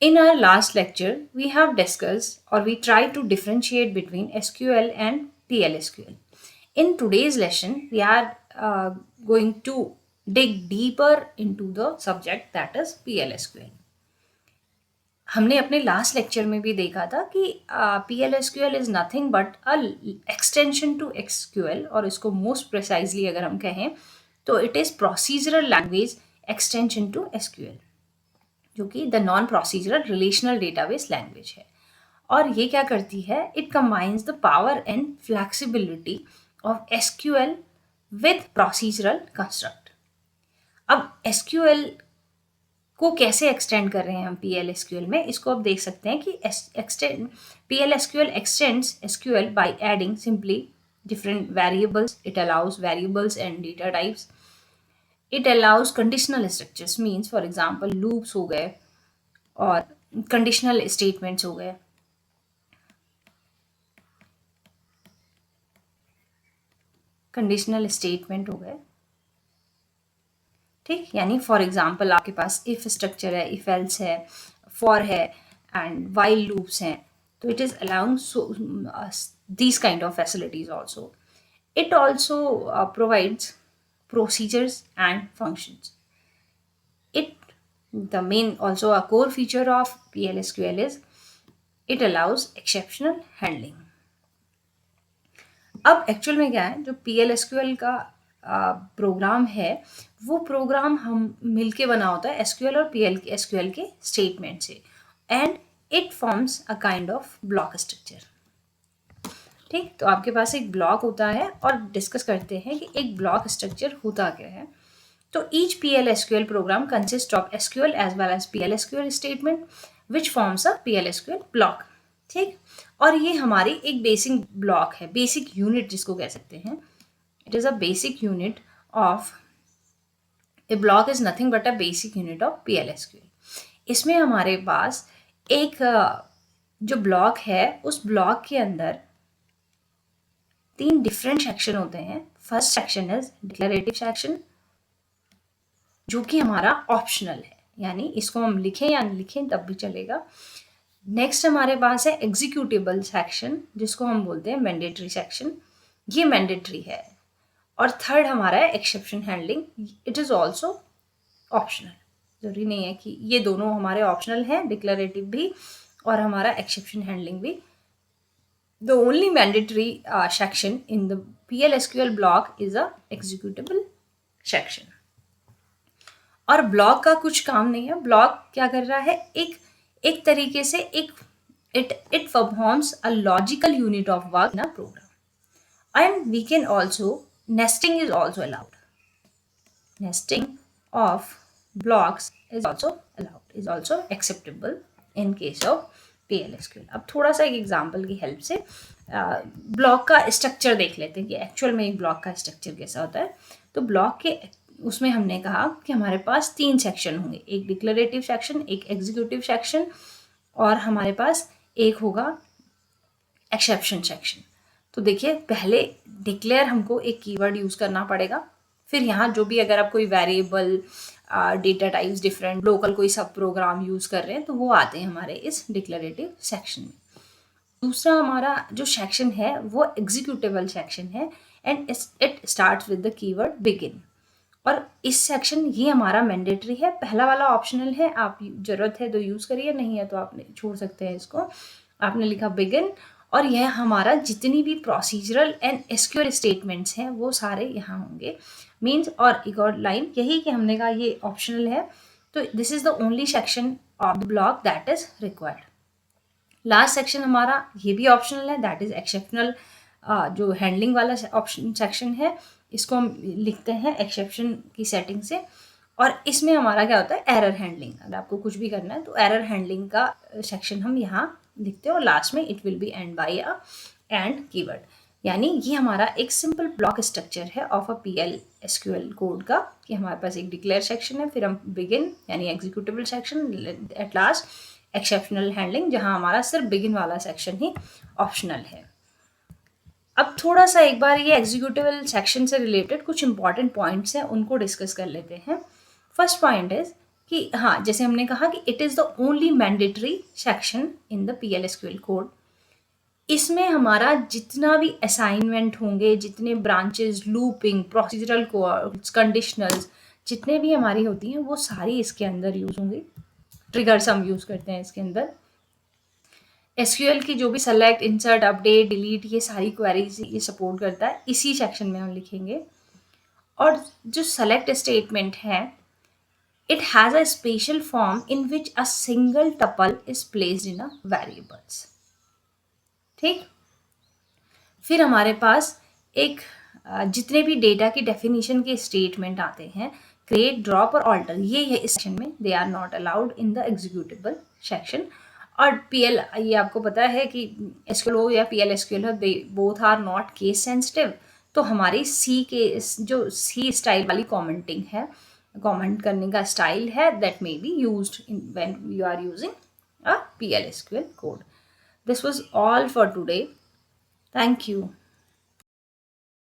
In our last lecture, we have discussed or we tried to differentiate between SQL and PLSQL. In today's lesson, we are going to dig deeper into the subject that is PLSQL. हमने अपने last lecture में भी देखा था कि PLSQL is nothing but a extension to SQL, और इसको most precisely अगर हम कहें तो it is procedural language extension to SQL, जो कि the non procedural relational database language है। और ये क्या करती है, it combines the power and flexibility of SQL with procedural construct. अब SQL को कैसे एक्सटेंड कर रहे हैं हम PLSQL में, इसको आप देख सकते हैं कि PLSQL extends SQL by adding simply different variables. It allows variables and data types. It allows conditional structures, means for example loops हो गए और conditional statements हो गए। कंडीशनल स्टेटमेंट हो गए, ठीक। यानी फॉर एग्जाम्पल आपके पास इफ स्ट्रक्चर है, इफ एल्स है, फॉर है एंड वाइल लूप्स हैं, तो it is along these kind of facilities also. It also provides procedures and functions. The main also a core feature of PLSQL is it allows exceptional handling. अब actual में क्या है, जो PLSQL का programme है वो प्रोग्राम हम मिलके बना होता है SQL और SQL के स्टेटमेंट से, and it forms a kind of block structure, ठीक। तो आपके पास एक ब्लॉक होता है और डिस्कस करते हैं कि एक ब्लॉक स्ट्रक्चर होता क्या है। तो each PLSQL program consist of SQL as well as PLSQL statement which forms a PLSQL block, ठीक। और ये हमारी एक बेसिक ब्लॉक है, बेसिक यूनिट जिसको कह सकते हैं। It is a basic unit of a block is nothing but a basic unit of PLSQL। इसमें हमारे पास एक जो ब्लॉक है उस ब्लॉक के अंदर 3 डिफरेंट सेक्शन होते हैं। First section is declarative section, जो कि हमारा ऑप्शनल है, यानी इसको हम लिखें या नहीं लिखें तब भी चलेगा। नेक्स्ट हमारे पास है एग्जीक्यूटेबल सेक्शन, जिसको हम बोलते हैं मैंडेटरी सेक्शन, ये मैंडेटरी है। और थर्ड हमारा है exception handling, it is also optional. जरूरी नहीं है कि ये दोनों हमारे ऑप्शनल हैं, डिक्लेरेटिव भी और हमारा एक्सेप्शन हैंडलिंग भी। The only mandatory section in the PLSQL block is a executable section. और ब्लॉक का कुछ काम नहीं है, ब्लॉक क्या कर रहा है, एक तरीके से it performs a logical unit of work in a program. And we can also, nesting is also allowed. Nesting of blocks is also allowed, is also acceptable in case of PLSQL. अब थोड़ा सा एक example की help से block का structure देख लेते हैं कि एक्चुअल में एक ब्लॉक का स्ट्रक्चर कैसा होता है। तो ब्लॉक के उसमें हमने कहा कि हमारे पास 3 सेक्शन होंगे, एक डिक्लेरेटिव सेक्शन, एक एग्जीक्यूटिव सेक्शन और हमारे पास एक होगा एक्सेप्शन सेक्शन। तो देखिए, पहले डिक्लेयर हमको एक कीवर्ड यूज़ करना पड़ेगा, फिर यहाँ जो भी अगर आप कोई variable, data types different, local कोई सब प्रोग्राम यूज़ कर रहे हैं तो वो आते हैं हमारे इस डिक्लेरेटिव सेक्शन में। दूसरा हमारा जो सेक्शन है वो एग्जीक्यूटेबल सेक्शन है and it starts with the keyword begin. और इस सेक्शन ये हमारा मैंडेटरी है, पहला वाला ऑप्शनल है, आप ज़रूरत है तो यूज़ करिए, नहीं है तो आप छोड़ सकते हैं इसको। आपने लिखा बिगिन और यह हमारा जितनी भी प्रोसीजरल एंड SQL स्टेटमेंट्स हैं वो सारे यहाँ होंगे, मीन्स। और एक और लाइन यही कि हमने कहा ये ऑप्शनल है, तो this is the only section of the block that is required. Last section हमारा ये भी ऑप्शनल है, दैट इज़ एक्सेप्शनल, जो हैंडलिंग वाला ऑप्शन सेक्शन है, इसको हम लिखते हैं एक्सेप्शन की सेटिंग से। और इसमें हमारा क्या होता है, एरर हैंडलिंग। अगर आपको कुछ भी करना है तो एरर हैंडलिंग का सेक्शन हम यहाँ लिखते हैं और लास्ट में it will be end by a end keyword. यानी ये हमारा एक सिंपल ब्लॉक स्ट्रक्चर है ऑफ अ PLSQL कोड का, कि हमारे पास एक डिक्लेयर सेक्शन है, फिर हम बिगिन यानी executable section, at last exceptional handling, जहाँ हमारा सिर्फ बिगिन वाला सेक्शन ही ऑप्शनल है। अब थोड़ा सा एक बार ये एग्जीक्यूटेबल सेक्शन से रिलेटेड कुछ इंपॉर्टेंट पॉइंट्स हैं, उनको डिस्कस कर लेते हैं। फर्स्ट पॉइंट इज कि हाँ, जैसे हमने कहा कि it is the only mandatory section in the PL/SQL code. इसमें हमारा जितना भी असाइनमेंट होंगे, जितने branches, looping, procedural codes, conditionals, जितने भी हमारी होती हैं वो सारी इसके अंदर यूज़ होंगी। ट्रिगर्स हम यूज़ करते हैं इसके अंदर। एसक्यूएल की जो भी सेलेक्ट, इंसर्ट, अपडेट, डिलीट, ये सारी क्वेरीज ये सपोर्ट करता है, इसी सेक्शन में हम लिखेंगे। और जो सेलेक्ट स्टेटमेंट है, it has a special form in which a single tuple is placed in a variables। ठीक, फिर हमारे पास एक जितने भी डेटा की डेफिनेशन के स्टेटमेंट आते हैं, क्रिएट, ड्रॉप और ऑल्टर, ये है इस सेक्शन में, they are not allowed in the executable section. और पीएल, ये आपको पता है कि एसक्यूएल हो या पीएल एसक्यूएल हो, they both are not case sensitive. तो हमारी सी के जो सी स्टाइल वाली कमेंटिंग है, कमेंट करने का स्टाइल है, that may be used in when you are using a PL/SQL code। This was all for today. Thank you.